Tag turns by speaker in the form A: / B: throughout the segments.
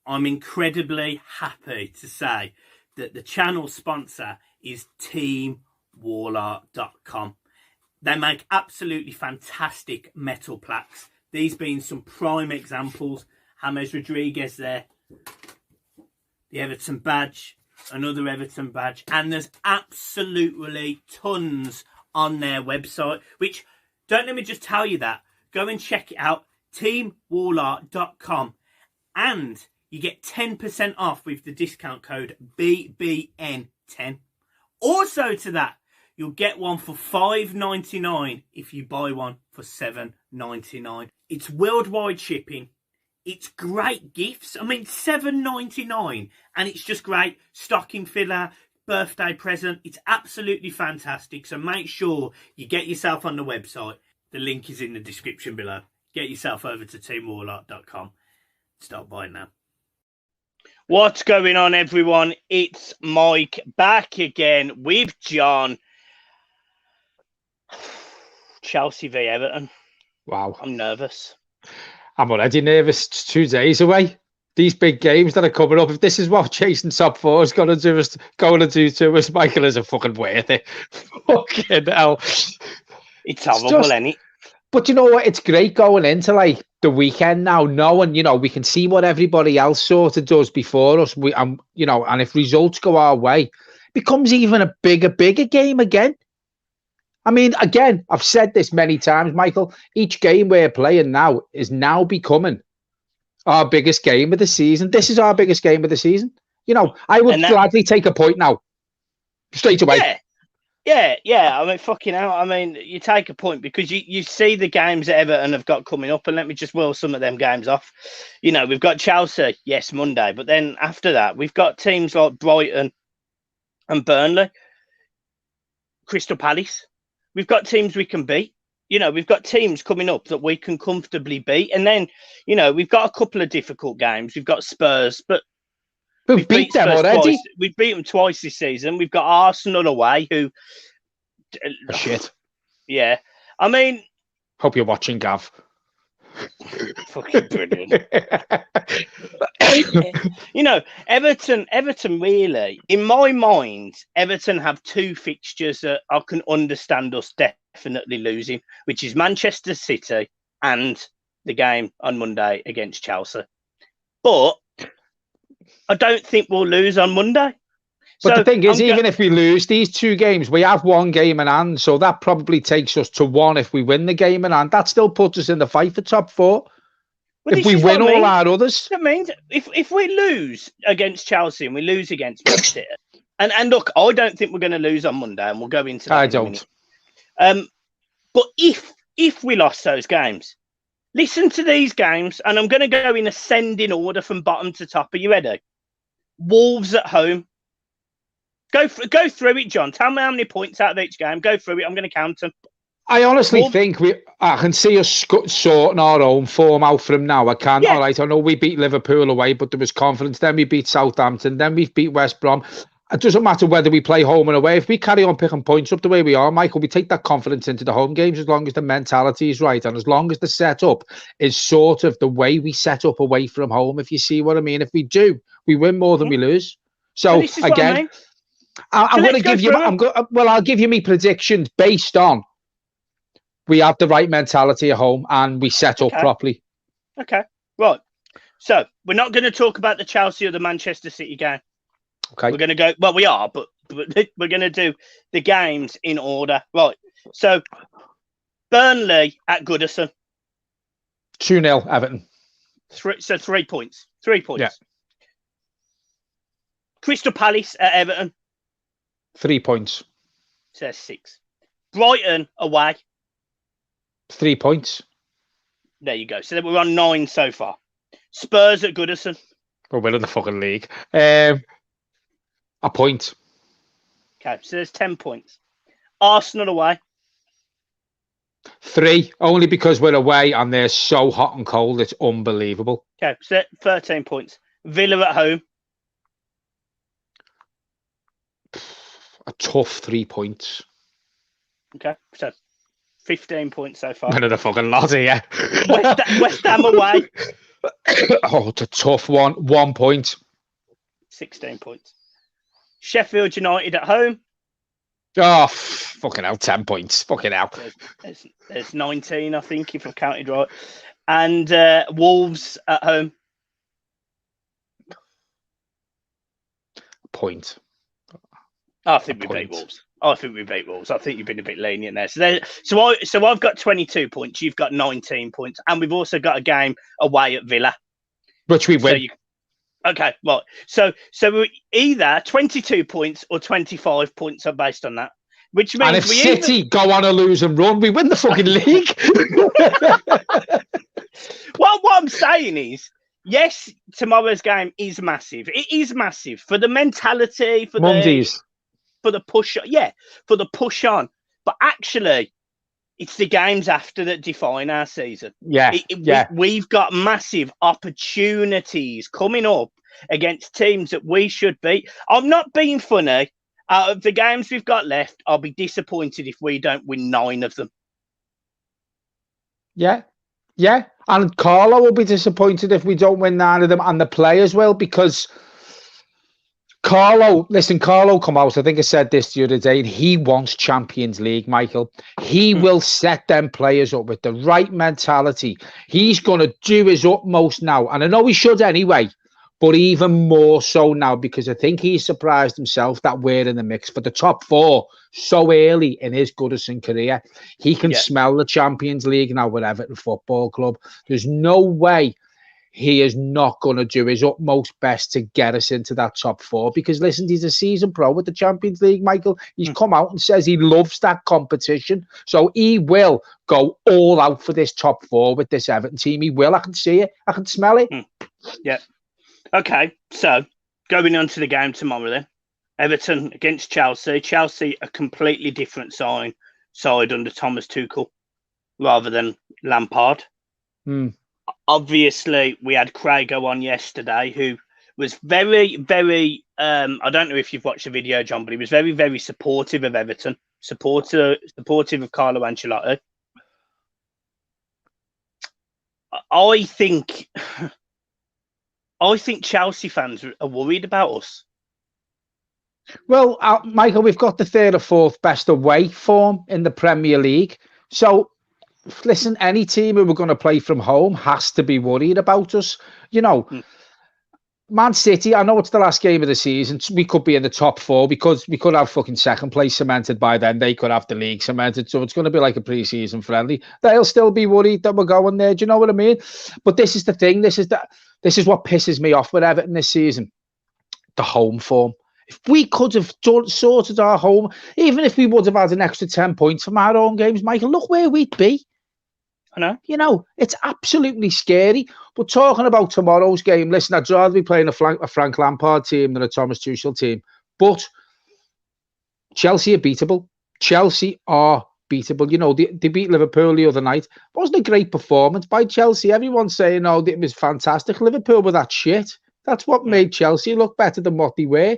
A: I'm incredibly happy to say that the channel sponsor is teamwallart.com. They make absolutely fantastic metal plaques. These being some prime examples. James Rodriguez there. The Everton badge. Another Everton badge. And there's absolutely tons on their website. Which, don't let me just tell you that. Go and check it out. Teamwallart.com. And you get 10% off with the discount code BBN10. Also to that, you'll get one for $5.99 if you buy one for $7.99. It's worldwide shipping. It's great gifts. I mean, $7.99, and it's just great stocking filler, birthday present. It's absolutely fantastic. So make sure you get yourself on the website. The link is in the description below. Get yourself over to teamwallart.com. Start buying now.
B: What's going on, everyone? It's Mike back again with John. Chelsea v Everton.
C: Wow.
B: I'm nervous.
C: I'm already nervous. It's 2 days away. These big games that are coming up. If this is what chasing top four is going to do to us, Michael, is a fucking worth it. Fucking hell.
B: It's horrible, isn't it?
C: But you know what? It's great going into like the weekend now, knowing, we can see what everybody else sort of does before us. And if results go our way, it becomes even a bigger game again. I mean, again, I've said this many times, Michael, each game we're playing now is now becoming our biggest game of the season. This is our biggest game of the season. I would gladly take a point now, straight away.
B: Yeah. I mean, fucking hell. I mean, you take a point because you see the games that Everton have got coming up, and let me just whirl some of them games off. We've got Chelsea, yes, Monday, but then after that, we've got teams like Brighton and Burnley, Crystal Palace. We've got teams we can beat. We've got teams coming up that we can comfortably beat. And then, we've got a couple of difficult games. We've got Spurs, but
C: we've beat them
B: Spurs
C: already.
B: Twice. We've beat them twice this season. We've got Arsenal away, who...
C: Shit.
B: Yeah. I mean...
C: Hope you're watching, Gav.
B: Fucking brilliant. Everton really, in my mind, Everton have two fixtures that I can understand us definitely losing, which is Manchester City and the game on Monday against Chelsea. But I don't think we'll lose on Monday.
C: But the thing is, even if we lose these two games, we have one game in hand, so that probably takes us to one if we win the game in hand. That still puts us in the fight for top four. Well, if we win all our others.
B: That means if we lose against Chelsea and we lose against Man City, and look, I don't think we're going to lose on Monday, and we'll go into that.
C: I don't.
B: But if we lost those games, listen to these games, and I'm going to go in ascending order from bottom to top. Are you ready? Wolves at home. Go through it, John. Tell me how many points out of each game. Go through it. I'm going to count them.
C: I honestly think I can see us sorting our own form out from now. I can. Yeah. All right. I know we beat Liverpool away, but there was confidence. Then we beat Southampton. Then we beat West Brom. It doesn't matter whether we play home and away. If we carry on picking points up the way we are, Michael, we take that confidence into the home games as long as the mentality is right and as long as the setup is sort of the way we set up away from home, if you see what I mean. If we do, we win more than we lose. So again... I'm going to give you. I'll give you my predictions based on we have the right mentality at home and we set up properly.
B: Okay, right. So we're not going to talk about the Chelsea or the Manchester City game.
C: Okay,
B: we're going to go. Well, we are, but we're going to do the games in order. Right. So Burnley at Goodison.
C: 2-0 Everton.
B: 3 points. 3 points.
C: Yeah.
B: Crystal Palace at Everton.
C: 3 points.
B: Says 6. Brighton away.
C: 3 points.
B: There you go. So we're on 9 so far. Spurs at Goodison.
C: We're winning the fucking league. A point.
B: Okay, so there's 10 points. Arsenal away.
C: 3, only because we're away and they're so hot and cold. It's unbelievable.
B: Okay, so 13 points. Villa at home.
C: A tough 3 points.
B: Okay, so 15 points so far.
C: None of the fucking lot here.
B: West Ham away.
C: Oh, it's a tough one. 1 point.
B: 16 points. Sheffield United at home.
C: Oh, fucking hell, 10 points. Fucking hell.
B: There's 19, I think, if I've counted right. And Wolves at home.
C: Point.
B: I think we beat Wolves. I think you've been a bit lenient there. So I've got 22 points. You've got 19 points. And we've also got a game away at Villa.
C: Which we win.
B: Okay, right. So we either 22 points or 25 points are based on that. Which means
C: and if City go on a losing run, we win the fucking league.
B: Well, what I'm saying is, yes, tomorrow's game is massive. It is massive for the mentality, for the push. Yeah, for the push on. But actually, it's the games after that define our season. We've got massive opportunities coming up against teams that we should beat. I'm not being funny. Out of the games we've got left, I'll be disappointed if we don't win 9 of them.
C: Yeah. And Carlo will be disappointed if we don't win 9 of them, and the players will, because Carlo come out, I think I said this the other day, and he wants Champions League, Michael. He will set them players up with the right mentality. He's going to do his utmost now, and I know he should anyway, but even more so now, because I think he's surprised himself that we're in the mix for the top 4 so early in his Goodison career. He can smell the Champions League now with Everton Football Club. There's no way he is not going to do his utmost best to get us into that top 4, because listen, he's a seasoned pro with the Champions League, Michael. He's come out and says he loves that competition. So he will go all out for this top 4 with this Everton team. He will. I can see it. I can smell it.
B: Yeah. Okay, so going on to the game tomorrow then. Everton against Chelsea. Chelsea, a completely different side under Thomas Tuchel rather than Lampard. Obviously, we had Crago on yesterday, who was very, very, I don't know if you've watched the video, John, but he was very, very supportive of Everton, supportive of Carlo Ancelotti. I think Chelsea fans are worried about us.
C: Well, Michael, we've got the 3rd or 4th best away form in the Premier League. So, listen, any team who we're going to play from home has to be worried about us. You know, Man City, I know it's the last game of the season. We could be in the top 4 because we could have fucking 2nd place cemented by then. They could have the league cemented. So it's going to be like a pre-season friendly. They'll still be worried that we're going there. Do you know what I mean? But this is the thing. This is what pisses me off with Everton this season. The home form. If we could have sorted our home, even if we would have had an extra 10 points from our own games, Michael, look where we'd be.
B: I know.
C: You know, it's absolutely scary. But talking about tomorrow's game, listen, I'd rather be playing a Frank Lampard team than a Thomas Tuchel team. But Chelsea are beatable. Chelsea are beatable. You know, they beat Liverpool the other night. It wasn't a great performance by Chelsea. Everyone's saying, oh, it was fantastic. Liverpool were that shit. That's what made Chelsea look better than what they were.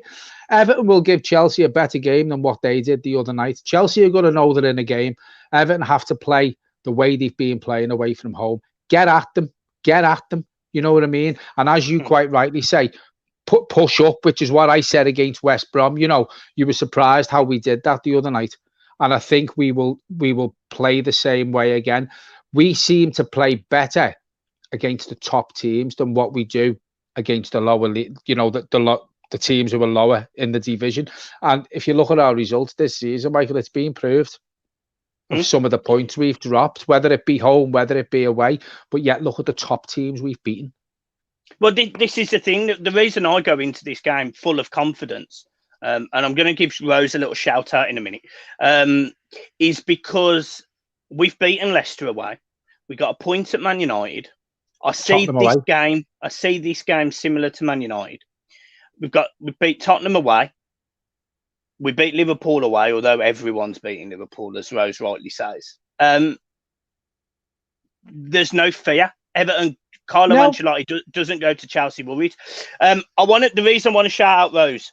C: Everton will give Chelsea a better game than what they did the other night. Chelsea are going to know they're in a game. Everton have to play the way they've been playing away from home. Get at them. You know what I mean? And as you quite rightly say, push up, which is what I said against West Brom. You know, you were surprised how we did that the other night. And I think we will play the same way again. We seem to play better against the top teams than what we do against the lower, you know, the teams who are lower in the division. And if you look at our results this season, Michael, it's been proved of some of the points we've dropped, whether it be home, whether it be away. But yet, look at the top teams we've beaten.
B: Well, this is the thing. The reason I go into this game full of confidence, and I'm going to give Rose a little shout out in a minute, is because we've beaten Leicester away. We got a point at Man United. I see this game similar to Man United. We beat Tottenham away. We beat Liverpool away, although everyone's beating Liverpool, as Rose rightly says. There's no fear. Everton, Carlo Ancelotti doesn't go to Chelsea worried. The reason I want to shout out Rose.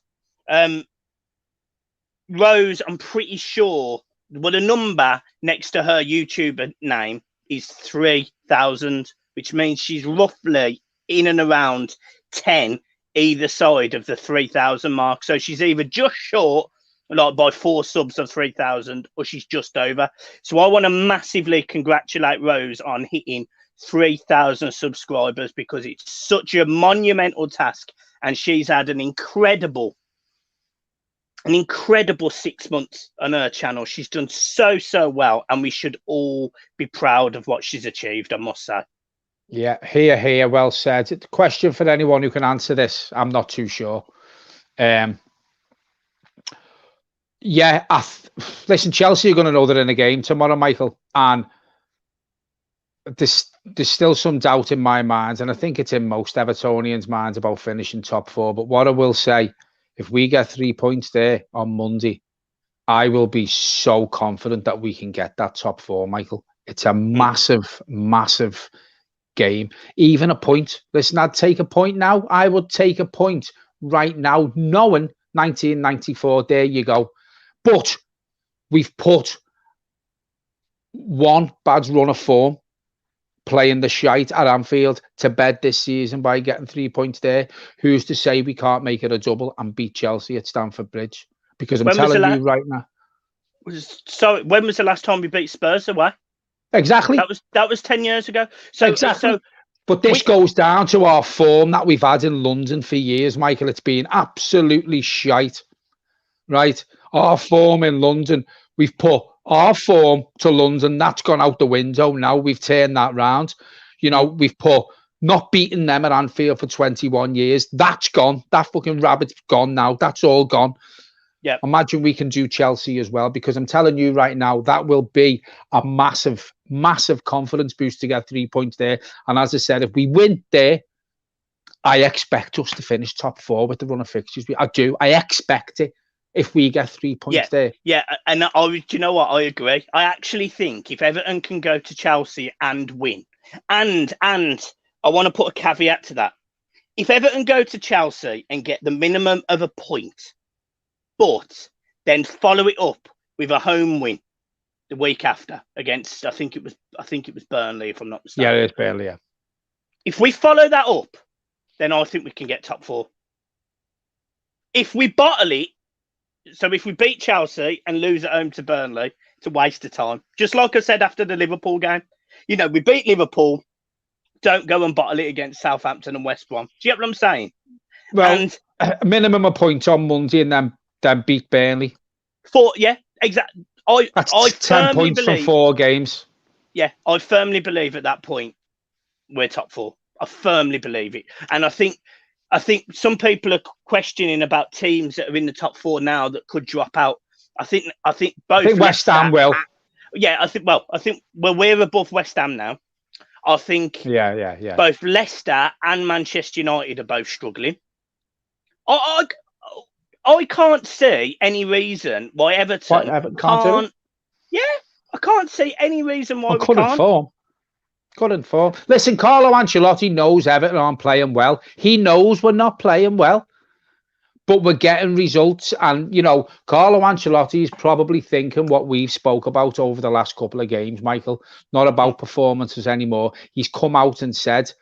B: Rose, I'm pretty sure, the number next to her YouTube name is 3,000, which means she's roughly in and around 10 either side of the 3,000 mark. So she's either just short, like by 4 subs of 3,000, or she's just over. So I want to massively congratulate Rose on hitting 3,000 subscribers, because it's such a monumental task, and she's had an incredible 6 months on her channel. She's done so well, and we should all be proud of what she's achieved, I must say.
C: Yeah, here, well said. The question for anyone who can answer this, I'm not too sure. Yeah, listen, Chelsea are going to know they're in a game tomorrow, Michael, and there's still some doubt in my mind, and I think it's in most Evertonians' minds about finishing top 4. But what I will say, if we get 3 points there on Monday, I will be so confident that we can get that top 4, Michael. It's a massive game. Even a point. Listen, I'd take a point now. I would take a point right now, knowing 1994, there you go. But we've put one bad run of form, playing the shite at Anfield, to bed this season by getting 3 points there. Who's to say we can't make it a double and beat Chelsea at Stamford Bridge? Because I'm telling you right now.
B: So when was the last time we beat Spurs away?
C: Exactly.
B: That was 10 years ago. So
C: exactly.
B: So
C: but this goes down to our form that we've had in London for years, Michael. It's been absolutely shite, right? Our form in London, we've put our form to London. That's gone out the window now. We've turned that round. You know, we've put not beating them at Anfield for 21 years. That's gone. That fucking rabbit's gone now. That's all gone.
B: Yeah.
C: Imagine we can do Chelsea as well, because I'm telling you right now, that will be a massive confidence boost to get 3 points there. And as I said, if we win there, I expect us to finish top 4 with the run of fixtures. I do. I expect it if we get 3 points there.
B: Yeah, and do you know what? I agree. I actually think if Everton can go to Chelsea and win, and I want to put a caveat to that. If Everton go to Chelsea and get the minimum of a point, but then follow it up with a home win the week after against, I think it was Burnley, if I'm not mistaken.
C: Yeah, it is Burnley. Yeah.
B: If we follow that up, then I think we can get top 4. If we bottle it, so if we beat Chelsea and lose at home to Burnley, it's a waste of time. Just like I said after the Liverpool game, you know, we beat Liverpool. Don't go and bottle it against Southampton and West Brom. Do you get what I'm saying?
C: Well, a minimum a point on Monday and then beat Burnley.
B: Exactly.
C: That's
B: I
C: 10 points from 4 games.
B: Yeah, I firmly believe at that point we're top 4. I firmly believe it, and I think some people are questioning about teams that are in the top 4 now that could drop out. I think both
C: West Ham will.
B: Yeah, I think we're above West Ham now. I think both Leicester and Manchester United are both struggling. I can't see any reason why Everton can't. Yeah, I can't see any reason why we can't.
C: Couldn't form. Listen, Carlo Ancelotti knows Everton aren't playing well. He knows we're not playing well, but we're getting results. And, you know, Carlo Ancelotti is probably thinking what we've spoke about over the last couple of games, Michael, not about performances anymore. He's come out and said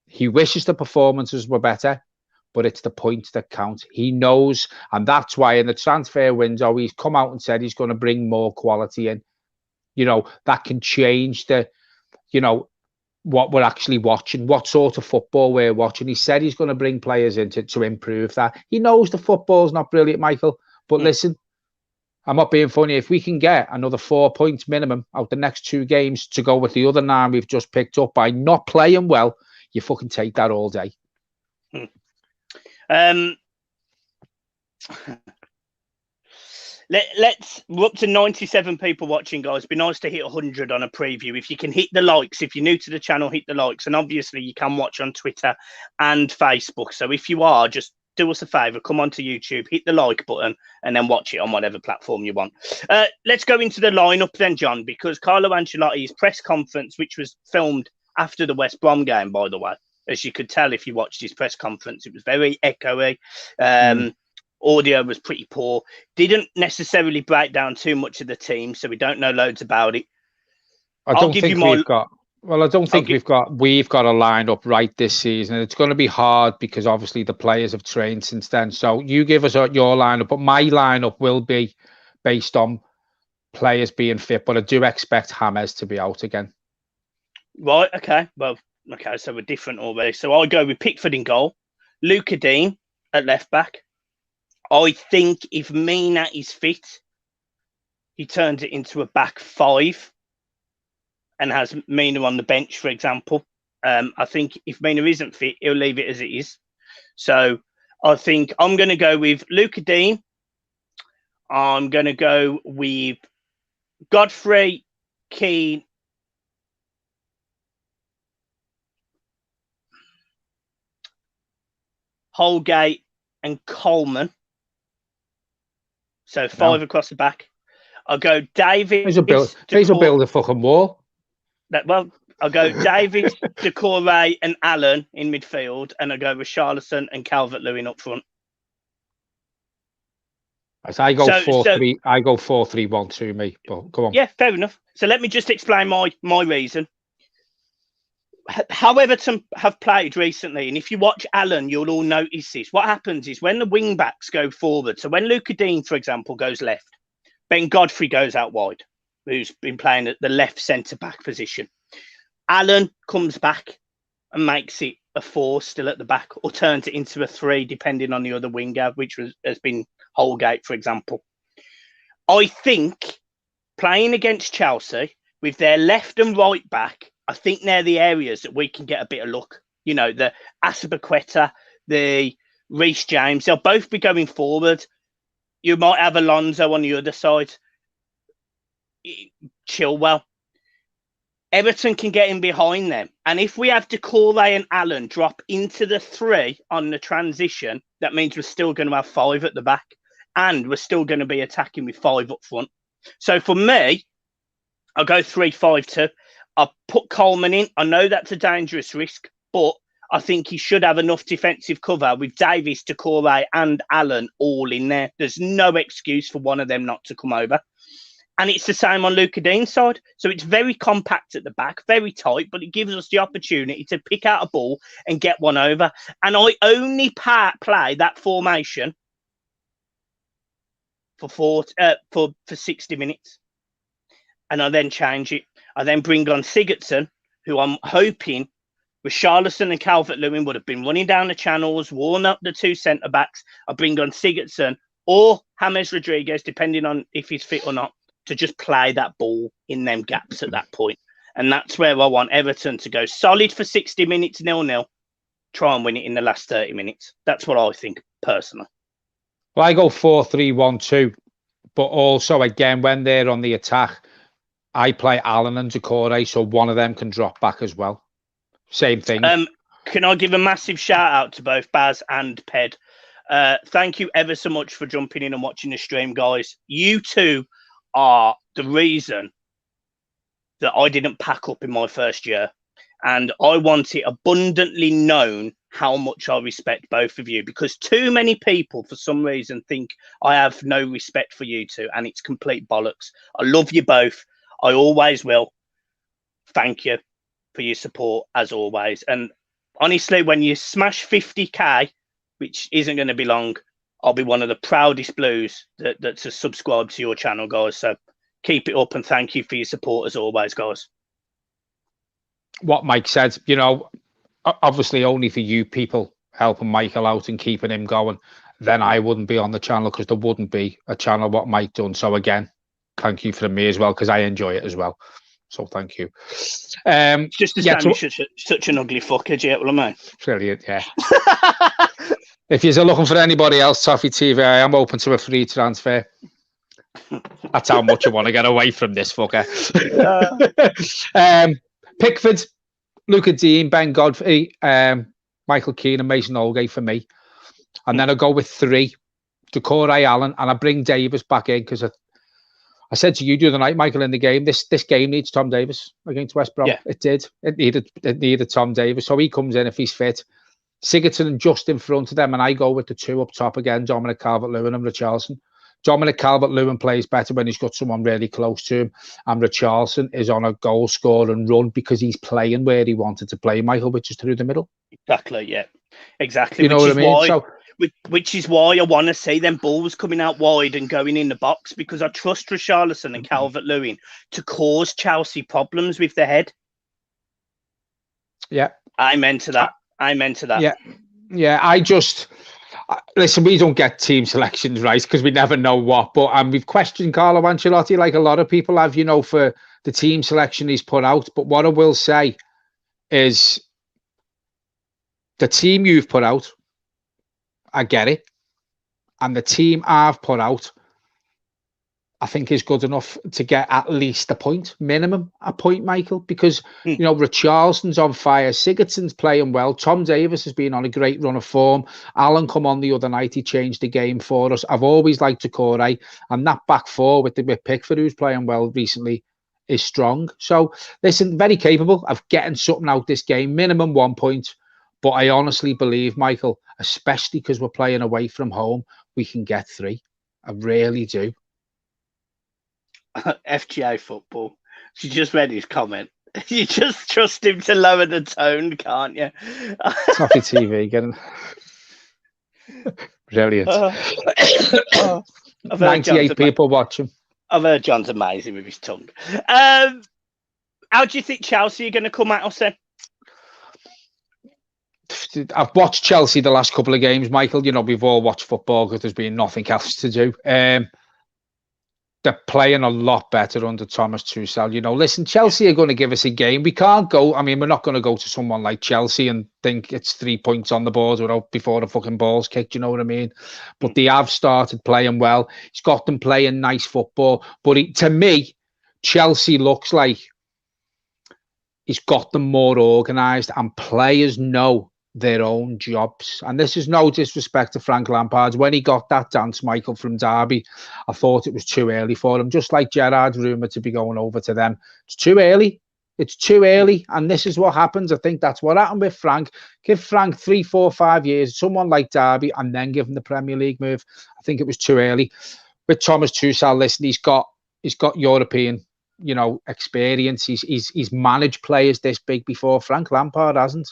C: he wishes the performances were better, but it's the points that count. He knows, and that's why in the transfer window, he's come out and said he's going to bring more quality in. You know, that can change what we're actually watching, what sort of football we're watching. He said he's going to bring players in to improve that. He knows the football's not brilliant, Michael, but listen, I'm not being funny. If we can get another 4 points minimum out the next 2 games to go with the other 9 we've just picked up by not playing well, you fucking take that all day.
B: We're up to 97 people watching, guys. It'd be nice to hit 100 on a preview. If you can hit the likes, if you're new to the channel, hit the likes. And obviously you can watch on Twitter and Facebook. So if you are, just do us a favour, come onto YouTube, hit the like button, and then watch it on whatever platform you want. Let's go into the lineup then, John, because Carlo Ancelotti's press conference, which was filmed after the West Brom game, by the way, as you could tell if you watched his press conference, it was very echoey. Audio was pretty poor. Didn't necessarily break down too much of the team, so we don't know loads about it.
C: I don't think we've got Well, I don't think we've got a lineup right this season. It's going to be hard because obviously the players have trained since then. So you give us your lineup, but my lineup will be based on players being fit. But I do expect James to be out again.
B: Right. Okay. Well. Okay. So we're different already. So I go with Pickford in goal, Luca Dean at left back. I think if Mina is fit, he turns it into a back five and has Mina on the bench, for example. I think if Mina isn't fit, he'll leave it as it is. So I think I'm going to go with Luca Dean. I'm going to go with Godfrey, Keane, Holgate, and Coleman. So five across the back. I'll go David.
C: He's a build a fucking wall.
B: I'll go David, Decore, and Allen in midfield, and I'll go with Richarlison and Calvert-Lewin up front.
C: I go 4-3. I go 4-3-1-2. Me, but go on.
B: Yeah, fair enough. So let me just explain my reason. How Everton have played recently, and if you watch Allen, you'll all notice this. What happens is when the wing backs go forward, so when Luca Dean, for example, goes left, Ben Godfrey goes out wide, who's been playing at the left centre-back position. Allen comes back and makes it a 4 still at the back, or turns it into a 3, depending on the other winger, which has been Holgate, for example. I think playing against Chelsea with their left and right back, I think they're the areas that we can get a bit of luck. You know, the Asabaqueta, the Reece James, they'll both be going forward. You might have Alonso on the other side. Chilwell. Everton can get in behind them. And if we have Decore and Allen drop into the 3 on the transition, that means we're still going to have 5 at the back. And we're still going to be attacking with 5 up front. So for me, I'll go 3-5-2. I'll put Coleman in. I know that's a dangerous risk, but I think he should have enough defensive cover with Davies, Decore, and Allen all in there. There's no excuse for one of them not to come over. And it's the same on Luca Dean's side. So it's very compact at the back, very tight, but it gives us the opportunity to pick out a ball and get one over. And I only play that formation for 60 minutes. And I then change it. I then bring on Sigurdsson, who I'm hoping Richarlison and Calvert-Lewin would have been running down the channels, worn up the 2 centre-backs. I bring on Sigurdsson or James Rodriguez, depending on if he's fit or not, to just play that ball in them gaps at that point. And that's where I want Everton to go solid for 60 minutes, 0-0. Try and win it in the last 30 minutes. That's what I think, personally.
C: Well, I go 4-3-1-2. But also, again, when they're on the attack, I play Allen and Decore, so one of them can drop back as well. Same thing.
B: Can I give a massive shout out to both Baz and Ped? Thank you ever so much for jumping in and watching the stream, guys. You two are the reason that I didn't pack up in my first year. And I want it abundantly known how much I respect both of you, because too many people, for some reason, think I have no respect for you two, and it's complete bollocks. I love you both. I always will. Thank you for your support, as always. And honestly, when you smash 50k, which isn't going to be long, I'll be one of the proudest Blues that's subscribed to your channel, guys. So keep it up, and thank you for your support, as always, guys.
C: What Mike said, you know, obviously only for you people helping Michael out and keeping him going, then I wouldn't be on the channel, because there wouldn't be a channel what Mike done. So again, thank you from me as well, because I enjoy it as well. So thank you.
B: Just to say, such an ugly fucker, do you get what I mean?
C: Brilliant, yeah. If you're looking for anybody else, Toffee TV, I am open to a free transfer. That's how much I want to get away from this fucker. Pickford, Luca Dean, Ben Godfrey, Michael Keane and Mason Holgate for me. And then I go with 3, Decore, Allen, and I bring Davis back in, because I said to you the other night, Michael, in the game, this game needs Tom Davis against West Brom. Yeah. It did. It needed Tom Davis. So he comes in if he's fit. Sigurdsson just in front of them, and I go with the 2 up top again, Dominic Calvert-Lewin and Richarlison. Dominic Calvert-Lewin plays better when he's got someone really close to him. And Richarlison is on a goal score and run because he's playing where he wanted to play, Michael, which is through the middle.
B: Exactly, yeah. Exactly.
C: You know what I mean?
B: Which is why I want to see them balls coming out wide and going in the box, because I trust Richarlison and Calvert-Lewin to cause Chelsea problems with the head.
C: Yeah.
B: Amen to that.
C: Yeah. Yeah, listen, we don't get team selections right because we never know what, but we've questioned Carlo Ancelotti like a lot of people have, for the team selection he's put out. But what I will say is the team you've put out, I get it. And the team I've put out, I think is good enough to get at least a point, minimum a point, Michael, because, Richarlison's on fire. Sigurdsson's playing well. Tom Davies has been on a great run of form. Alan come on the other night. He changed the game for us. I've always liked Decore, and that back four with Pickford, who's playing well recently, is strong. So, listen, very capable of getting something out this game, minimum 1 point. But I honestly believe, Michael, especially because we're playing away from home, we can get 3. I really do.
B: FGA football. She just read his comment. You just trust him to lower the tone, can't you?
C: It's off your TV, getting brilliant. 98 people watching.
B: I've heard John's amazing with his tongue. How do you think Chelsea are going to come at us then?
C: I've watched Chelsea the last couple of games, Michael. We've all watched football because there's been nothing else to do. They're playing a lot better under Thomas Tuchel. Listen, Chelsea are going to give us a game. We can't go. I mean, we're not going to go to someone like Chelsea and think it's 3 points on the board before the fucking ball's kicked. You know what I mean? But they have started playing well. He's got them playing nice football. But to me, Chelsea looks like he's got them more organised, and players know their own jobs. And this is no disrespect to Frank Lampard. When he got that dance, Michael, from Derby, I thought it was too early for him, just like Gerrard's rumoured to be going over to them. It's too early. It's too early. And this is what happens. I think that's what happened with Frank. Give Frank 3, 4, 5 years, someone like Derby, and then give him the Premier League move. I think it was too early. With Thomas Tuchel, listen, he's got European, experience. He's managed players this big before. Frank Lampard hasn't.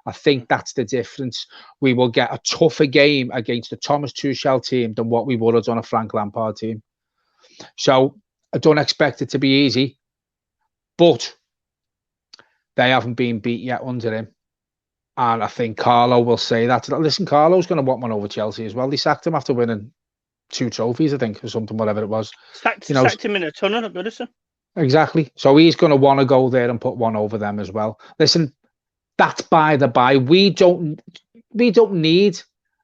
C: I think that's the difference. We will get a tougher game against the Thomas Tuchel team than what we would have done a Frank Lampard team. So I don't expect it to be easy, but they haven't been beat yet under him. And I think Carlo will say that. Listen, Carlo's going to want one over Chelsea as well. They sacked him after winning 2 trophies, I think, or something, whatever it was.
B: Sacked him in a tunnel at Goodison. Exactly.
C: So he's going to want to go there and put one over them as well. Listen, that's by the by. We don't need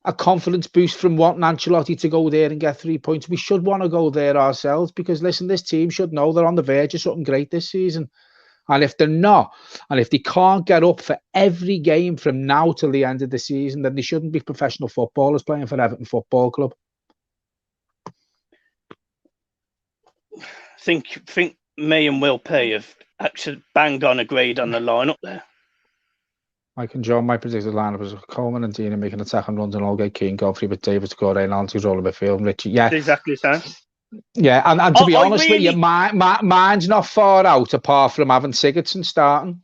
C: a confidence boost from wanting Ancelotti to go there and get 3 points. We should want to go there ourselves because, listen, this team should know they're on the verge of something great this season. And if they're not, and if they can't get up for every game from now till the end of the season, then they shouldn't be professional footballers playing for Everton Football Club.
B: Think me and Will P have actually banged on agreed on the lineup there.
C: Mike and John, my predicted lineup is Coleman and Dina making attack and runs, and Allgate, Keane, Godfrey with David to go and Allen's all of midfield, and Richie. Yeah,
B: exactly the same.
C: Yeah, and to be honest with you, mine's not far out apart from having Sigurdsson starting.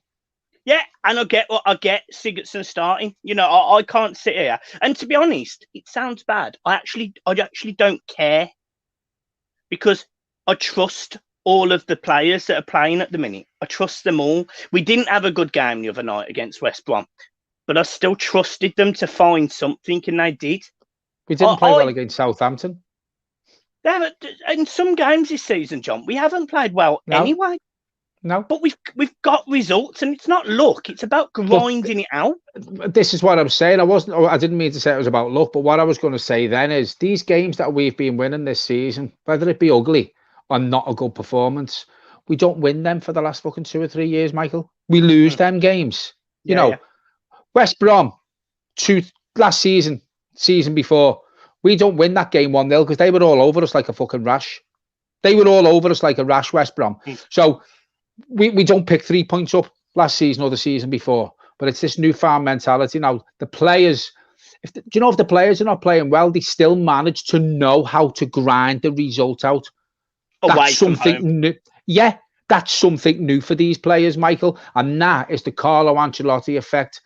B: Yeah, and I get Sigurdsson starting. I can't sit here. And to be honest, it sounds bad. I actually don't care because I trust all of the players that are playing at the minute. I trust them all. We didn't have a good game the other night against West Brom, but I still trusted them to find something, and they did.
C: We didn't play well against Southampton.
B: In some games this season, John, we haven't played well anyway.
C: No,
B: but we've got results, and it's not luck. It's about grinding it out.
C: This is what I'm saying. I didn't mean to say it was about luck, but what I was going to say then is these games that we've been winning this season, whether it be ugly or not a good performance, we don't win them for the last fucking 2 or 3 years, Michael. We lose them games. West Brom, last season before, we don't win that game 1-0 because they were all over us like a fucking rash. They were all over us like a rash, West Brom. So we don't pick 3 points up last season or the season before. But it's this newfound mentality now. The players, do you know if the players are not playing well, they still manage to know how to grind the result out. That's something new. Yeah, that's something new for these players, Michael. And that is the Carlo Ancelotti effect.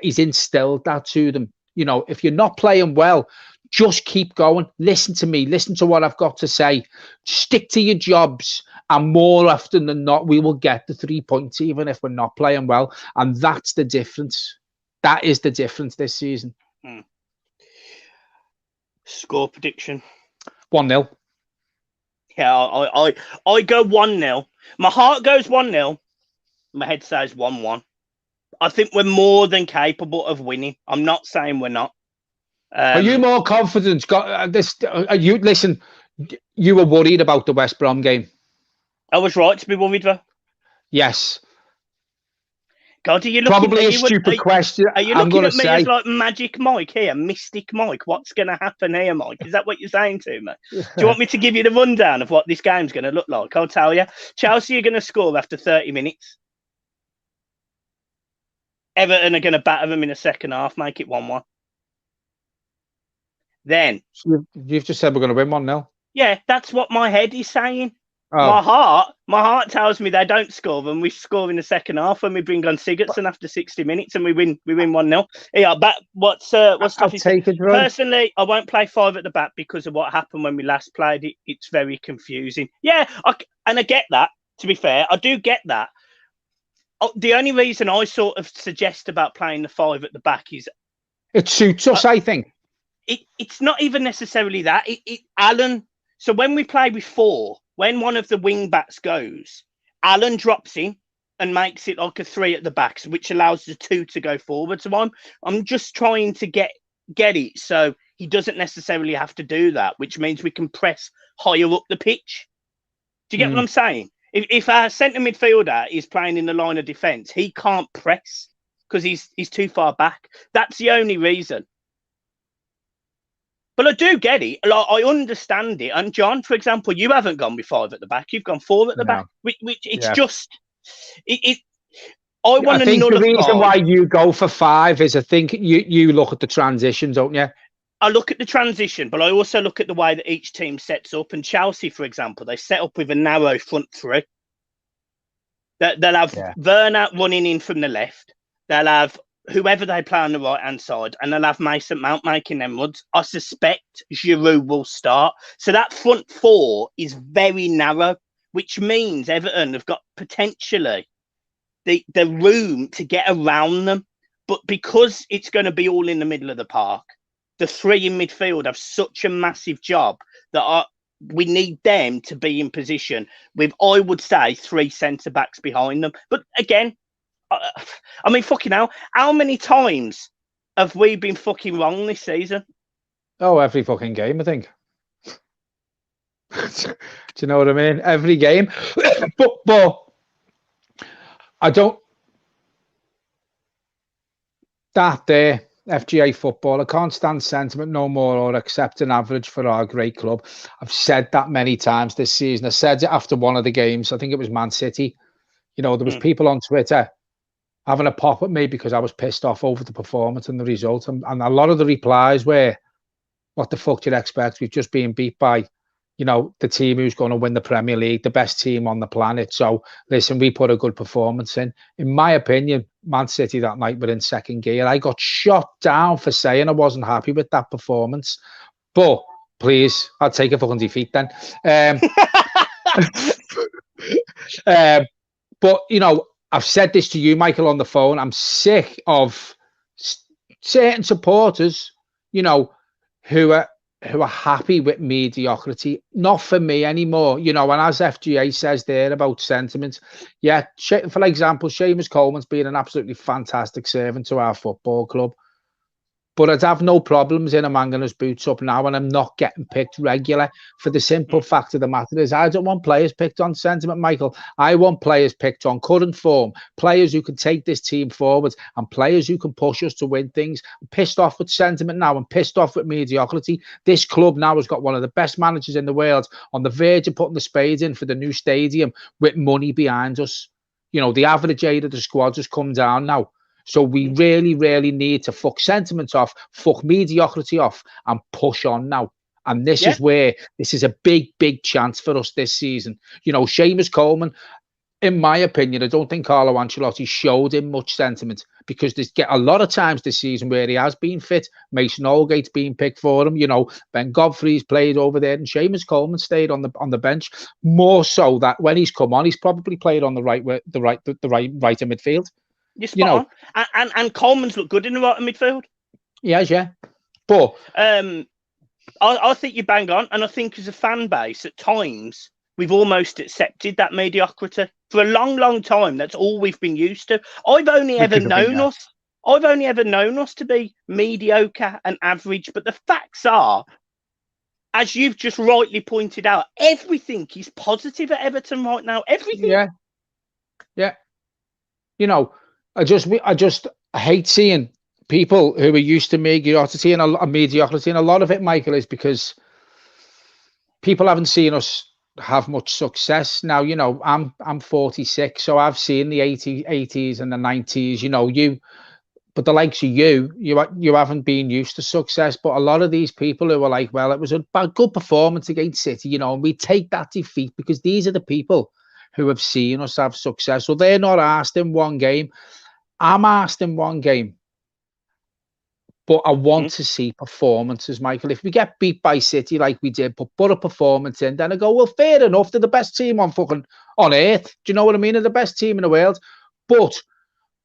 C: He's instilled that to them. You know, if you're not playing well, just keep going. Listen to me. Listen to what I've got to say. Stick to your jobs. And more often than not, we will get the 3 points, even if we're not playing well. And that's the difference. That is the difference this season.
B: Score prediction.
C: 1-0.
B: Yeah, I go 1-0. My heart goes 1-0. My head says 1-1. I think we're more than capable of winning. I'm not saying we're not.
C: Are you more confident? Listen, you were worried about the West Brom game.
B: I was right to be worried, though.
C: Yes.
B: God, are you looking,
C: probably a stupid question.
B: Are you looking at me as like Magic Mike here, Mystic Mike? What's going to happen here, Mike? Is that what you're saying to me? Do you want me to give you the rundown of what this game's going to look like? I'll tell you. Chelsea are going to score after 30 minutes. Everton are going to batter them in the second half, make it 1-1. Then
C: you've just said we're going to win 1-0.
B: Yeah, that's what my head is saying.
C: Oh.
B: My heart tells me they don't score them. We score in the second half when we bring on Sigurdsson after 60 minutes and we win 1-0. Yeah, but what's personally, I won't play 5 at the back because of what happened when we last played it. It's very confusing. Yeah, and I get that. To be fair, I do get that. The only reason I sort of suggest about playing the 5 at the back is
C: it suits us. I think
B: it's not even necessarily that. Alan. So when we play with 4. When one of the wing backs goes, Alan drops in and makes it like a 3 at the back, which allows the 2 to go forward. So I'm just trying to get it so he doesn't necessarily have to do that, which means we can press higher up the pitch. Do you get what I'm saying? If our centre midfielder is playing in the line of defence, he can't press because he's too far back. That's the only reason. But I do get it. Like, I understand it. And John, for example, you haven't gone with 5 at the back. You've gone 4 at the back. Which it's just. I think
C: the reason why you go for 5 is I think you look at the transition, don't you?
B: I look at the transition, but I also look at the way that each team sets up. And Chelsea, for example, they set up with a narrow front 3. They'll have Werner running in from the left. They'll have whoever they play on the right-hand side, and they'll have Mason Mount making them runs. I suspect Giroud will start. So that front 4 is very narrow, which means Everton have got potentially the room to get around them. But because it's going to be all in the middle of the park, the 3 in midfield have such a massive job that we need them to be in position with, I would say, 3 centre-backs behind them. But again, I mean, fucking hell, how many times have we been fucking wrong this season?
C: Oh, every fucking game, I think. Do you know what I mean? Every game. but I don't... That there, FGA football, I can't stand sentiment no more or accept an average for our great club. I've said that many times this season. I said it after one of the games. I think it was Man City. You know, there was people on Twitter having a pop at me because I was pissed off over the performance and the result. And a lot of the replies were, what the fuck do you expect? We've just been beat by, you know, the team who's going to win the Premier League, the best team on the planet. So, listen, we put a good performance in. In my opinion, Man City that night were in second gear. I got shot down for saying I wasn't happy with that performance. But, please, I'll take a fucking defeat then. But, you know, I've said this to you, Michael, on the phone. I'm sick of certain supporters, you know, who are happy with mediocrity. Not for me anymore, you know. And as FGA says there about sentiment, yeah, for example, Seamus Coleman's been an absolutely fantastic servant to our football club. But I'd have no problems in him hanging his boots up now, and I'm not getting picked regular for the simple fact of the matter is I don't want players picked on sentiment, Michael. I want players picked on current form, players who can take this team forward and players who can push us to win things. I'm pissed off with sentiment now. I'm pissed off with mediocrity. This club now has got one of the best managers in the world on the verge of putting the spades in for the new stadium with money behind us. You know, the average age of the squad has come down now. So we really, really need to fuck sentiment off, fuck mediocrity off, and push on now. And this is where this is a big, big chance for us this season. You know, Seamus Coleman, in my opinion, I don't think Carlo Ancelotti showed him much sentiment, because there's get a lot of times this season where he has been fit. Mason Holgate's been picked for him. You know, Ben Godfrey's played over there, and Seamus Coleman stayed on the bench. More so that when he's come on, he's probably played on the right in midfield.
B: You know, and Coleman's looked good in the right in midfield.
C: Yeah. But
B: I think you bang on, and I think as a fan base, at times we've almost accepted that mediocrity for a long, long time. That's all we've been used to. I've only ever known us to be mediocre and average. But the facts are, as you've just rightly pointed out, everything is positive at Everton right now. Everything.
C: Yeah. You know, I just hate seeing people who are used to mediocrity and a lot of it, Michael, is because people haven't seen us have much success. Now, you know, I'm 46, so I've seen the 80s and the 90s. You know, but the likes of you haven't been used to success. But a lot of these people who are like, well, it was a good performance against City, you know, and we take that defeat because these are the people who have seen us have success. So they're not asked in one game. I'm asked in one game. But I want to see performances, Michael. If we get beat by City like we did, put a performance in, then I go, well, fair enough. They're the best team on earth. Do you know what I mean? They're the best team in the world. But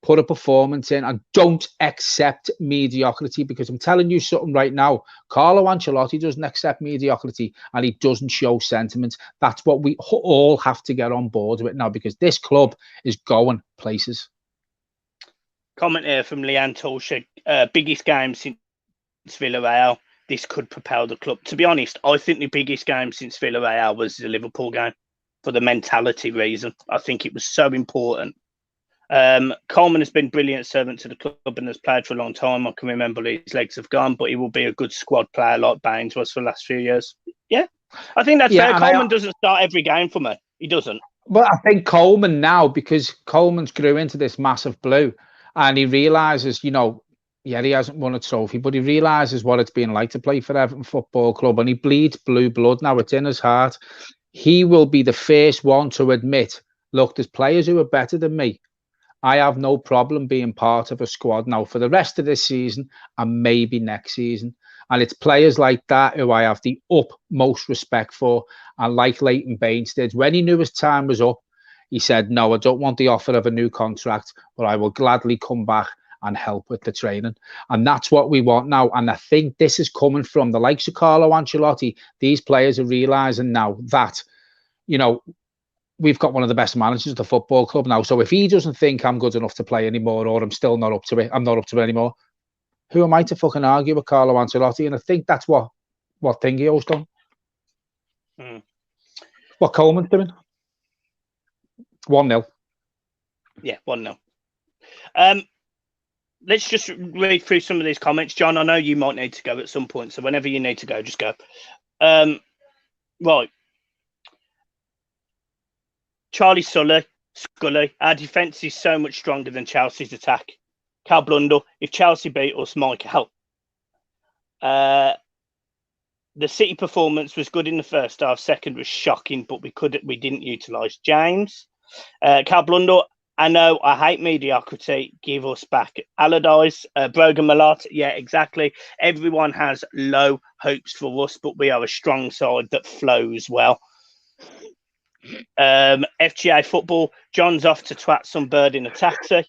C: put a performance in and don't accept mediocrity, because I'm telling you something right now. Carlo Ancelotti doesn't accept mediocrity and he doesn't show sentiment. That's what we all have to get on board with now, because this club is going places.
B: Comment here from Leanne Tulsha. Biggest game since Villarreal. This could propel the club. To be honest, I think the biggest game since Villarreal was the Liverpool game, for the mentality reason. I think it was so important. Coleman has been brilliant servant to the club and has played for a long time. I can remember his legs have gone, but he will be a good squad player like Baines was for the last few years. Yeah, I think that's fair. Coleman doesn't start every game for me. He doesn't.
C: Well, I think Coleman now, because Coleman's grew into this massive blue, and he realises, you know, he hasn't won a trophy, but he realises what it's been like to play for Everton Football Club, and he bleeds blue blood now. It's in his heart. He will be the first one to admit, look, there's players who are better than me. I have no problem being part of a squad now for the rest of this season and maybe next season. And it's players like that who I have the utmost respect for. And like Leighton Baines did, when he knew his time was up, he said, no, I don't want the offer of a new contract, but I will gladly come back and help with the training. And that's what we want now. And I think this is coming from the likes of Carlo Ancelotti. These players are realising now that, you know, we've got one of the best managers of the football club now. So if he doesn't think I'm good enough to play anymore, or I'm still not up to it, I'm not up to it anymore, who am I to fucking argue with Carlo Ancelotti? And I think that's what Thingio's done. What Coleman's doing. 1-0.
B: Yeah, 1-0. Let's just read through some of these comments. John, I know you might need to go at some point, so whenever you need to go, just go. Right. Charlie Scully, our defence is so much stronger than Chelsea's attack. Cal Blundell, if Chelsea beat us, Michael. The City performance was good in the first half. Second was shocking, but we didn't utilise James. Cal Blundell, I know I hate mediocrity. Give us back Allardyce. Brogan Malott, yeah, exactly. Everyone has low hopes for us, but we are a strong side that flows well. FGA football, John's off to twat some bird in a taxi.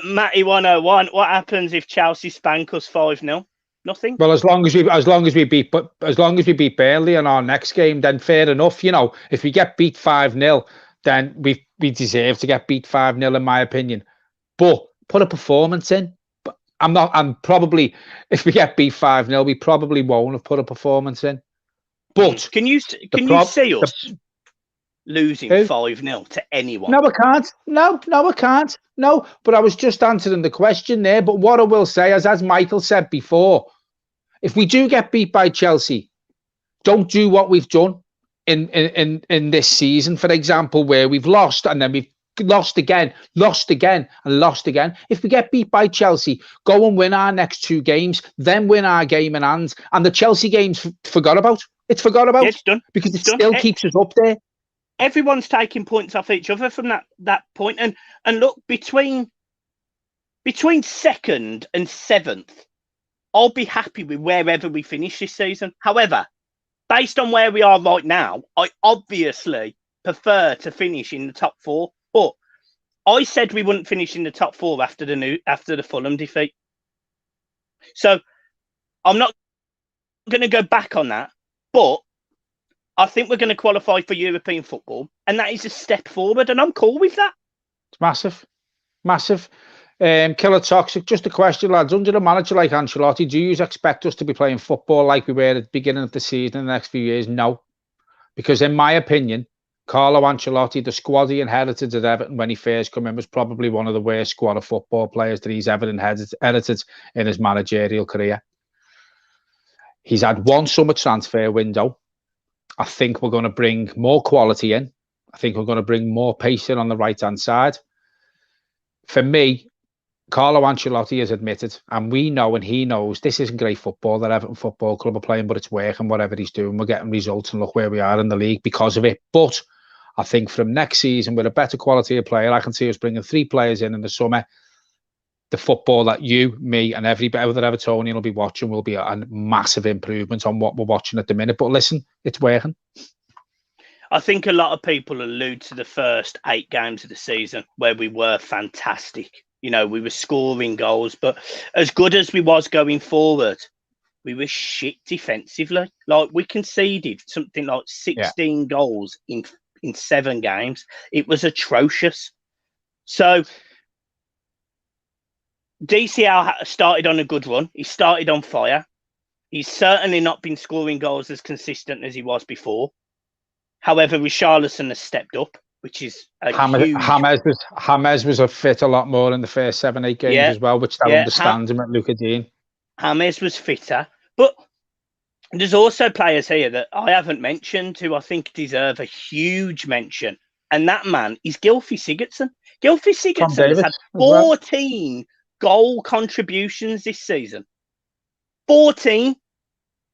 B: Matty 101, what happens if Chelsea spank us 5-0? Nothing.
C: Well, as long as we beat Burnley in our next game, then fair enough. You know, if we get beat 5-0, then we deserve to get beat 5-0 in my opinion. But put a performance in. But I'm probably, if we get beat 5-0, we probably won't have put a performance in. But
B: can you see us losing 5-0 to anyone?
C: No, I can't. No, I can't. No, but I was just answering the question there. But what I will say is, as Michael said before, if we do get beat by Chelsea, don't do what we've done in this season, for example, where we've lost and then we've lost again, and lost again. If we get beat by Chelsea, go and win our next 2 games, then win our game in hand, and the Chelsea game's forgot about. It's forgot about.
B: Yeah, it's done.
C: Because it still keeps us up there.
B: Everyone's taking points off each other from that point. And look, between 2nd and 7th, I'll be happy with wherever we finish this season. However, based on where we are right now, I obviously prefer to finish in the top 4. But I said we wouldn't finish in the top 4 after the Fulham defeat. So I'm not going to go back on that. But I think we're going to qualify for European football, and that is a step forward, and I'm cool with that.
C: It's massive. Massive. Killer Toxic, just a question, lads. Under a manager like Ancelotti, do you expect us to be playing football like we were at the beginning of the season in the next few years? No. Because in my opinion, Carlo Ancelotti, the squad he inherited at Everton when he first came in, was probably one of the worst squad of football players that he's ever inherited in his managerial career. He's had one summer transfer window. I think we're going to bring more quality in. I think we're going to bring more pace in on the right-hand side. For me, Carlo Ancelotti has admitted, and we know and he knows, this isn't great football that Everton Football Club are playing, but it's working, whatever he's doing. We're getting results, and look where we are in the league because of it. But I think from next season, with a better quality of player, I can see us bringing 3 players in the summer. The football that you, me, and every other Evertonian will be watching will be a massive improvement on what we're watching at the minute. But listen, it's working.
B: I think a lot of people allude to the first 8 games of the season where we were fantastic. You know, we were scoring goals, but as good as we was going forward, we were shit defensively. Like, we conceded something like 16 goals in 7 games. It was atrocious. So DCL started on a good run. He started on fire. He's certainly not been scoring goals as consistent as he was before. However, Richarlison has stepped up, which is a huge...
C: James was a fit a lot more in the first 7-8 games as well, which they'll understand him at Luca Dean.
B: James was fitter. But there's also players here that I haven't mentioned who I think deserve a huge mention. And that man is Gylfi Sigurdsson. Gylfi Sigurdsson has had 14 goal contributions this season. 14.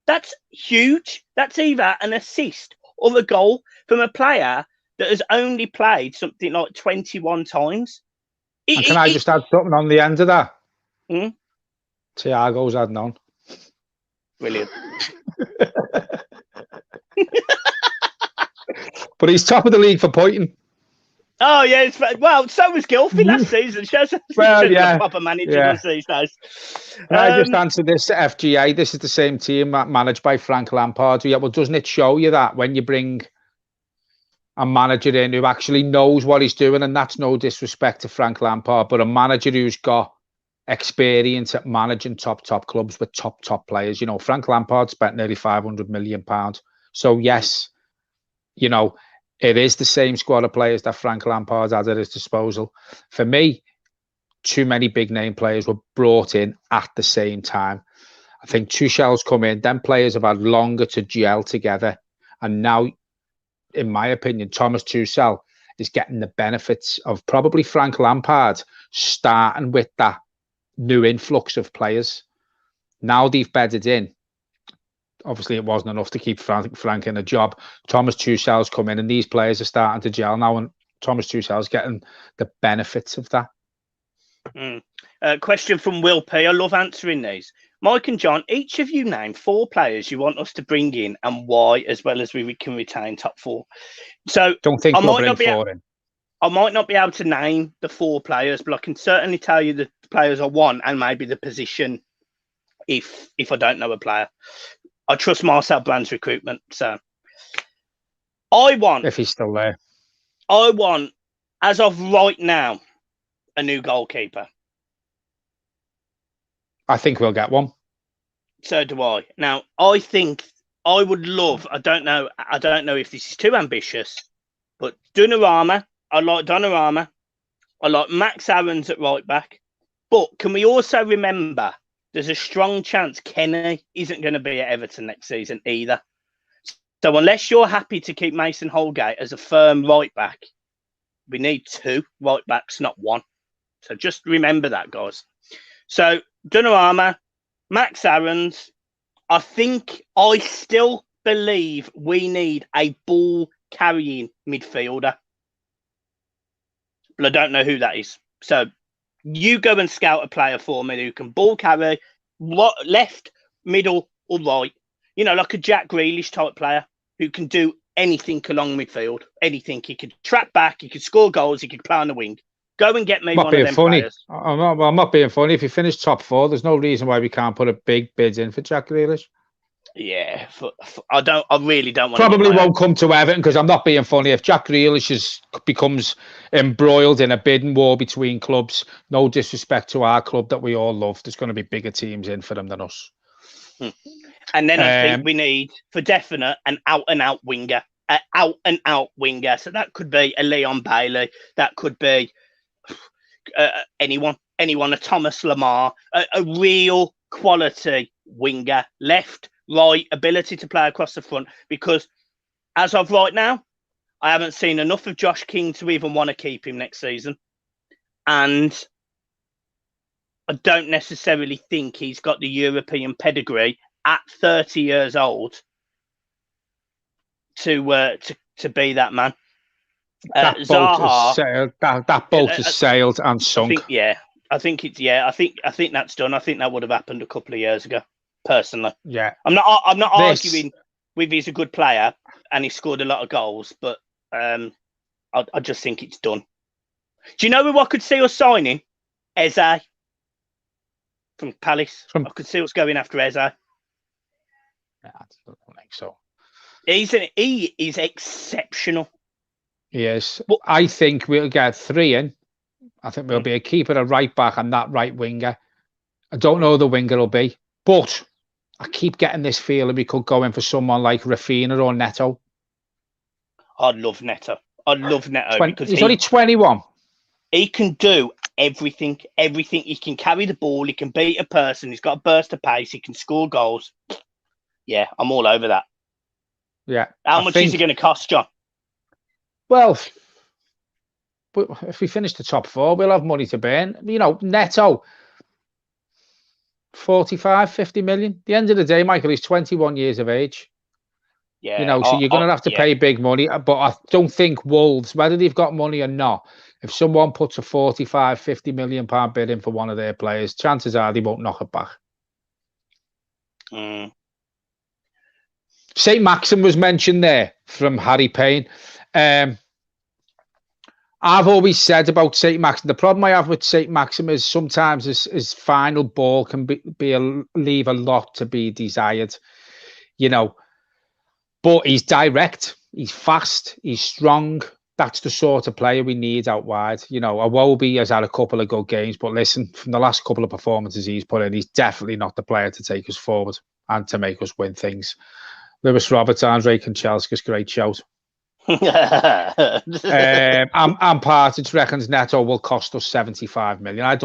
B: That's huge. That's either an assist or a goal from a player that has only played something like 21 times.
C: Can I just add something on the end of that?
B: Mm?
C: Thiago's had none.
B: Brilliant.
C: But he's top of the league for pointing.
B: Oh, yeah. Well, so was Gylfi last season. Shows proper manager these days.
C: I just answered this to FGA. This is the same team managed by Frank Lampard. Yeah, well, doesn't it show you that when you bring a manager in who actually knows what he's doing, and that's no disrespect to Frank Lampard, but a manager who's got experience at managing top clubs with top players. You know, Frank Lampard spent nearly £500 million. So yes, you know, it is the same squad of players that Frank Lampard had at his disposal. For me, too many big name players were brought in at the same time. I think Tuchel's come in, then players have had longer to gel together. And now, in my opinion, Thomas Tuchel is getting the benefits of probably Frank Lampard starting with that new influx of players. Now they've bedded in. Obviously, it wasn't enough to keep Frank in a job. Thomas Tuchel's come in, and these players are starting to gel now, and Thomas Tuchel's getting the benefits of that.
B: Question from Will P. I love answering these. Mike and John, each of you name 4 players you want us to bring in and why, as well as we can retain top 4. So
C: don't think we'll bring 4 in.
B: I might not be able to name the 4 players, but I can certainly tell you the players I want and maybe the position if I don't know a player. I trust Marcel Brand's recruitment. So I want...
C: If he's still there.
B: I want, as of right now, a new goalkeeper.
C: I think we'll get one.
B: So do I. Now, I think I would love... I don't know if this is too ambitious, but Donnarumma. I like Donnarumma. I like Max Aarons at right back. But can we also remember there's a strong chance Kenny isn't going to be at Everton next season either. So unless you're happy to keep Mason Holgate as a firm right back, We need 2 right backs, not 1. So just remember that, guys. So Donnarumma, Max Aarons. I still believe we need a ball carrying midfielder, but I don't know who that is. So you go and scout a player for me who can ball carry, left, middle, or right. You know, like a Jack Grealish type player who can do anything along midfield. Anything. He could track back, he could score goals, he could play on the wing. Go and get me one of them players.
C: I'm not being funny. If you finish top 4, there's no reason why we can't put a big bid in for Jack Grealish.
B: Yeah, I really don't want.
C: Probably won't come to Everton because I'm not being funny. If Jack Grealish becomes embroiled in a bidding war between clubs, no disrespect to our club that we all love, there's going to be bigger teams in for them than us.
B: And then I think we need, for definite, an out-and-out winger. So that could be a Leon Bailey. That could be anyone, a Thomas Lamar, a real quality winger, left, right, ability to play across the front. Because as of right now, I haven't seen enough of Josh King to even want to keep him next season. And I don't necessarily think he's got the European pedigree at 30 years old to be that man.
C: That boat has sailed and sunk.
B: I think that's done. I think that would have happened a couple of years ago. Personally,
C: yeah.
B: I'm not arguing with he's a good player and he scored a lot of goals, but I just think it's done. Do you know who I could see us signing? Eze from Palace. I could see us going after Eze.
C: I don't think so.
B: He is exceptional.
C: Yes, I think we'll get 3 in. I think we'll be a keeper, a right back, and that right winger. I don't know who the winger will be, but I keep getting this feeling we could go in for someone like Rafinha or Neto.
B: I'd love Neto. Because
C: he's only 21.
B: He can do everything. He can carry the ball. He can beat a person. He's got a burst of pace. He can score goals. Yeah, I'm all over that.
C: Yeah.
B: How much is it going to cost, John?
C: Well, if we finish the top 4, we'll have money to burn. You know, Neto, 45, 50 million. At the end of the day, Michael, he's 21 years of age.
B: Yeah.
C: You know, so you're going to have to pay big money. But I don't think Wolves, whether they've got money or not, if someone puts a 45, 50 million pound bid in for one of their players, chances are they won't knock it back. St. Maxim was mentioned there from Harry Payne. I've always said about St. Maxim, the problem I have with St. Maxim is sometimes his final ball can leave a lot to be desired, you know. But he's direct, he's fast, he's strong. That's the sort of player we need out wide. You know, Iwobi has had a couple of good games, but listen, from the last couple of performances he's put in, he's definitely not the player to take us forward and to make us win things. Lewis Roberts, Andrei Kanchelskis, great shout. And Partridge reckons Neto will cost us 75 million. I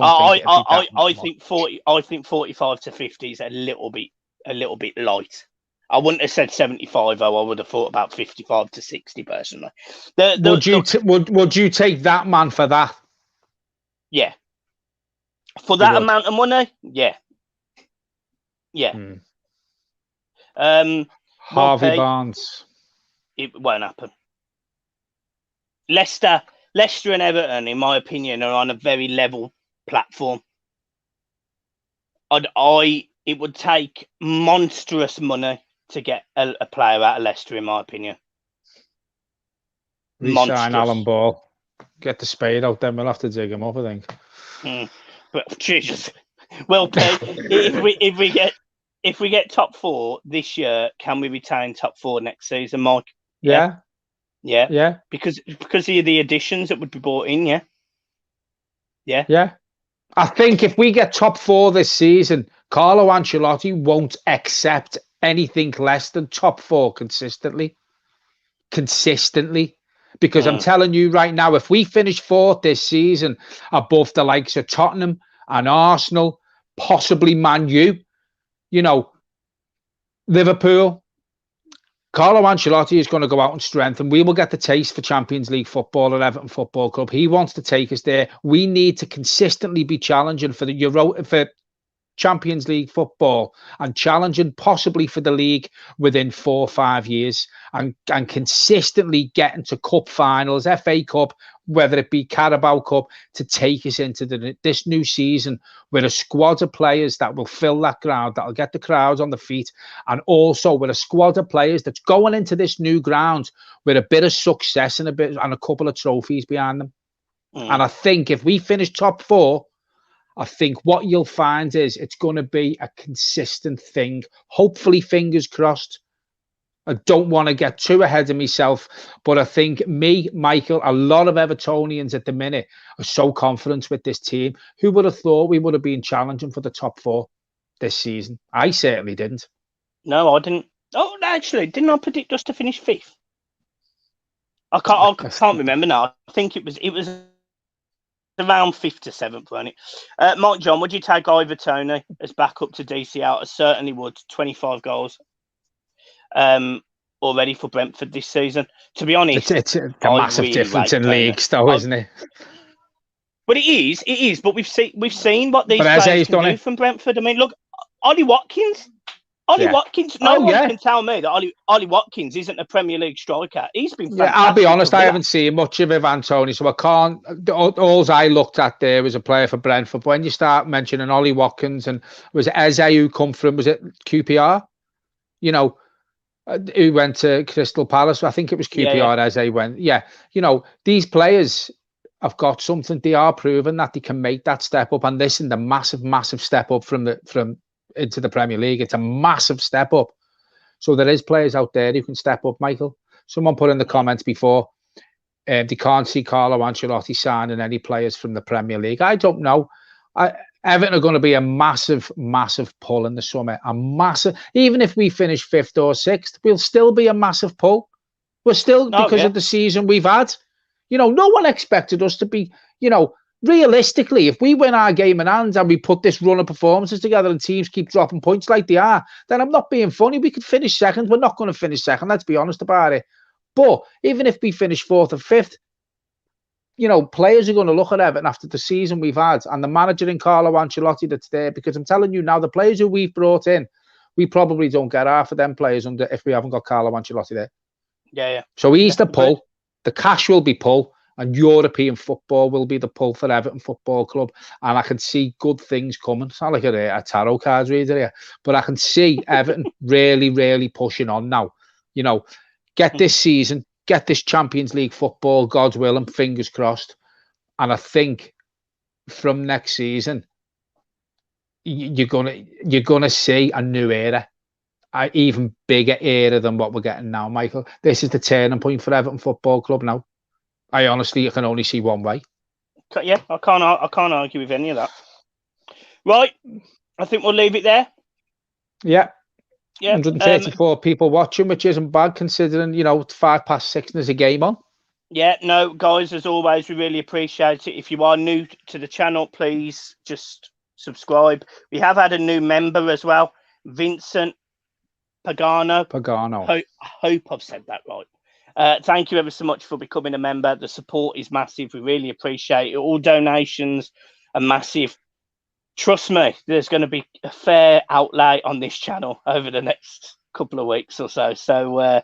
B: think 45 to 50 is a little bit light. I wouldn't have said 75 though. I would have thought about 55 to 60 personally.
C: Would you take that man for that?
B: Yeah. For that amount of money? Yeah. Yeah.
C: Harvey Barnes.
B: It won't happen. Leicester and Everton, in my opinion, are on a very level platform. It would take monstrous money to get a player out of Leicester, in my opinion.
C: Resign Alan Ball. Get the spade out, then we'll have to dig him up, I think.
B: But Jesus. Well, Pete, if we get top 4 this year, can we retain top 4 next season, Mike?
C: Yeah.
B: Because of the additions that would be brought in, yeah.
C: I think if we get top 4 this season, Carlo Ancelotti won't accept anything less than top 4 consistently. Because I'm telling you right now, if we finish 4th this season above the likes of Tottenham and Arsenal, possibly Man U, you know, Liverpool, Carlo Ancelotti is going to go out and strengthen. We will get the taste for Champions League football at Everton Football Club. He wants to take us there. We need to consistently be challenging for for Champions League football and challenging possibly for the league within 4 or 5 years and consistently getting to cup finals, FA Cup, whether it be Carabao Cup, to take us into this new season with a squad of players that will fill that ground, that'll get the crowds on the feet, and also with a squad of players that's going into this new ground with a bit of success and a couple of trophies behind them. And I think if we finish top 4, I think what you'll find is it's going to be a consistent thing. Hopefully, fingers crossed. I don't want to get too ahead of myself, but I think me, Michael, a lot of Evertonians at the minute are so confident with this team. Who would have thought we would have been challenging for the top 4 this season? I certainly didn't.
B: No, I didn't. Oh, actually, didn't I predict us to finish 5th? I can't remember now. I think it was around 5th to 7th, wasn't it? Mike John, would you take Ivor Toney as backup to DCL? I certainly would. 25 goals already for Brentford this season. To be honest,
C: it's a massive difference in leagues, though, isn't it?
B: But it is. But we've seen what these players can do from Brentford. I mean, look, Ollie Watkins. Watkins. No one can tell me that Ollie Watkins isn't a Premier League striker. He's been fantastic.
C: I'll be honest, I haven't seen much of Ivan Toney, so I can't. All I looked at there was a player for Brentford. But when you start mentioning Ollie Watkins and was it Eze who come from, was it QPR? You know, who went to Crystal Palace? I think it was QPR. Eze went. Yeah, you know, these players have got something. They are proving that they can make that step up. And listen, the massive step up from into the Premier League. It's a massive step up. So there is players out there who can step up, Michael. Someone put in the comments before, they can't see Carlo Ancelotti signing any players from the Premier League. I don't know. Everton are going to be a massive pull in the summer. Even if we finish 5th or 6th, we'll still be a massive pull. We're still, because of the season we've had. You know, no one expected us to be, you know, realistically, if we win our game in hand and we put this run of performances together and teams keep dropping points like they are, then I'm not being funny. We could finish 2nd. We're not going to finish 2nd. Let's be honest about it. But even if we finish 4th or 5th, you know, players are going to look at Everton after the season we've had and the manager in Carlo Ancelotti that's there, because I'm telling you now, the players who we've brought in, we probably don't get half of them players if we haven't got Carlo Ancelotti there.
B: Yeah.
C: So he's the pull. The cash will be pull. And European football will be the pull for Everton Football Club. And I can see good things coming. It's not like a tarot cards reader here. But I can see Everton really pushing on now. You know, get this season, get this Champions League football, God's will, and fingers crossed. And I think from next season, you're gonna see a new era. An even bigger era than what we're getting now, Michael. This is the turning point for Everton Football Club now. I can only see one way.
B: Yeah, I can't argue with any of that. Right, I think we'll leave it there.
C: Yeah. 134 people watching, which isn't bad considering, you know, 6:05 and there's a game on.
B: Yeah, no, guys, as always, we really appreciate it. If you are new to the channel, please just subscribe. We have had a new member as well, Vincent Pagano. I hope I've said that right. Thank you ever so much for becoming a member. The support is massive. We really appreciate it. All donations are massive. Trust me, there's going to be a fair outlay on this channel over the next couple of weeks or so. So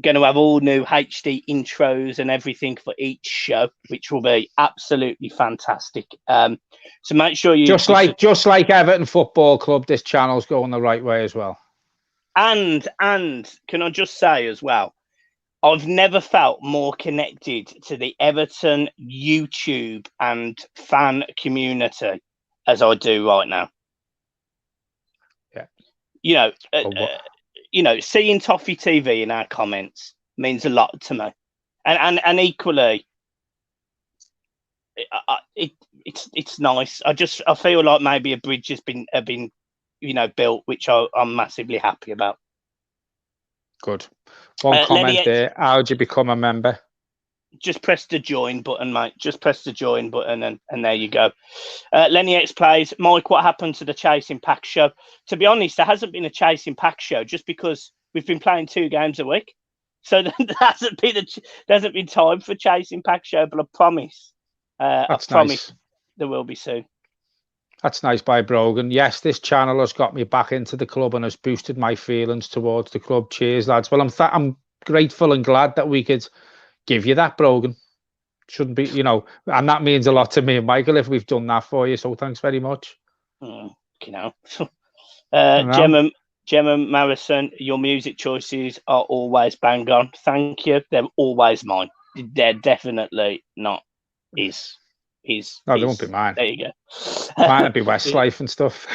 B: going to have all new HD intros and everything for each show, which will be absolutely fantastic. So make sure you... Just
C: like Everton Football Club, this channel's going the right way as well.
B: And can I just say as well, I've never felt more connected to the Everton YouTube and fan community as I do right now.
C: Yeah.
B: You know, seeing Toffee TV in our comments means a lot to me, and equally, it's nice. I feel like maybe a bridge has been built, which I'm massively happy about.
C: Good. One comment there. How do you become a member?
B: Just press the join button, mate. Just press the join button and there you go. Lenny X plays. Mike, what happened to the Chasing Pack show? To be honest, there hasn't been a Chasing Pack show just because we've been playing 2 games a week. So there hasn't been time for Chasing Pack Show, but I promise.
C: That's
B: promise
C: nice.
B: there will be soon.
C: That's nice by Brogan. Yes, this channel has got me back into the club and has boosted my feelings towards the club. Cheers, lads. Well, I'm grateful and glad that we could give you that, Brogan. Shouldn't be, you know, and that means a lot to me and Michael if we've done that for you. So thanks very much.
B: Gemma Marison, your music choices are always bang on. Thank you. They're always mine. They're definitely not his.
C: No, they won't be mine.
B: There you go.
C: Mine would be Westlife and stuff.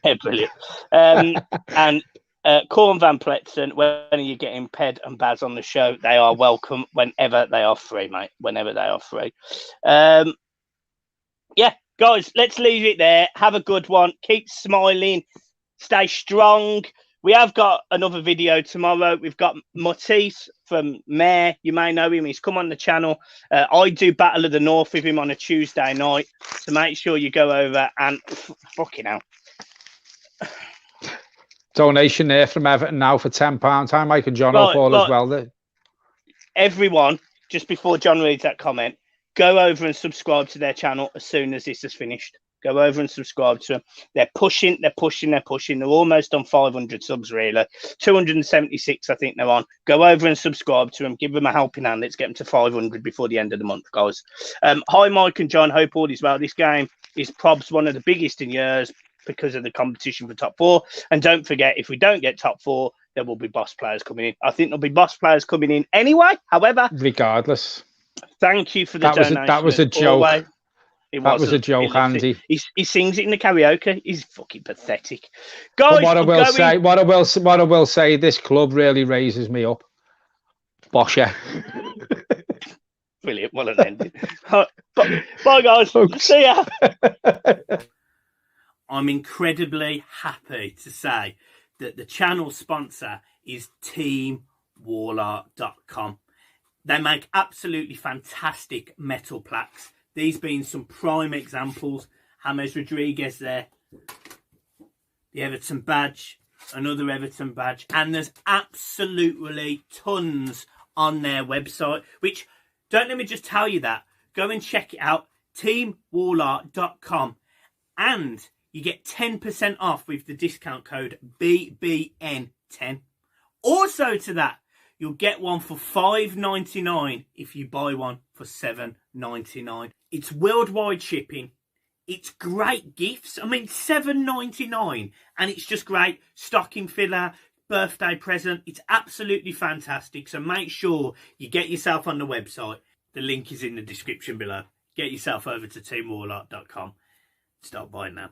B: Yeah, brilliant. And Corn Van Pletson, when are you getting Ped and Baz on the show? They are welcome whenever they are free, mate. Whenever they are free. Yeah, guys, let's leave it there. Have a good one. Keep smiling. Stay strong. We have got another video tomorrow. We've got Matisse from Mayor. You may know him. He's come on the channel. I do Battle of the North with him on a Tuesday night. So make sure you go over and fucking hell.
C: Donation there from Everton now for £10. Hi, Mike and John Paul as well.
B: Everyone, just before John reads that comment, go over and subscribe to their channel as soon as this is finished. Go over and subscribe to them. They're pushing. They're almost on 500 subs, really. 276, I think they're on. Go over and subscribe to them. Give them a helping hand. Let's get them to 500 before the end of the month, guys. Hi, Mike and John. Hope all is well. This game is probs one of the biggest in years because of the competition for top 4. And don't forget, if we don't get top 4, there will be boss players coming in. I think there'll be boss players coming in anyway. However,
C: regardless.
B: Thank you for the donation.
C: That was a joke.
B: Always.
C: That was a joke, Andy.
B: He sings it in the karaoke. He's fucking pathetic, guys.
C: But what I will say, this club really raises me up. Bosher.
B: Brilliant. What an ending. Bye, guys. Folks. See ya.
A: I'm incredibly happy to say that the channel sponsor is teamwarlart.com. They make absolutely fantastic metal plaques. These being some prime examples. James Rodriguez there. The Everton badge. Another Everton badge. And there's absolutely tons on their website. Which, don't let me just tell you that. Go and check it out. teamwarlart.com. And you get 10% off with the discount code BBN10. Also to that, you'll get one for $5.99 if you buy one for $7.99. It's worldwide shipping. It's great gifts. I mean, $7.99, and it's just great stocking filler, birthday present. It's absolutely fantastic. So make sure you get yourself on the website. The link is in the description below. Get yourself over to teamwarlart.com. Start buying now.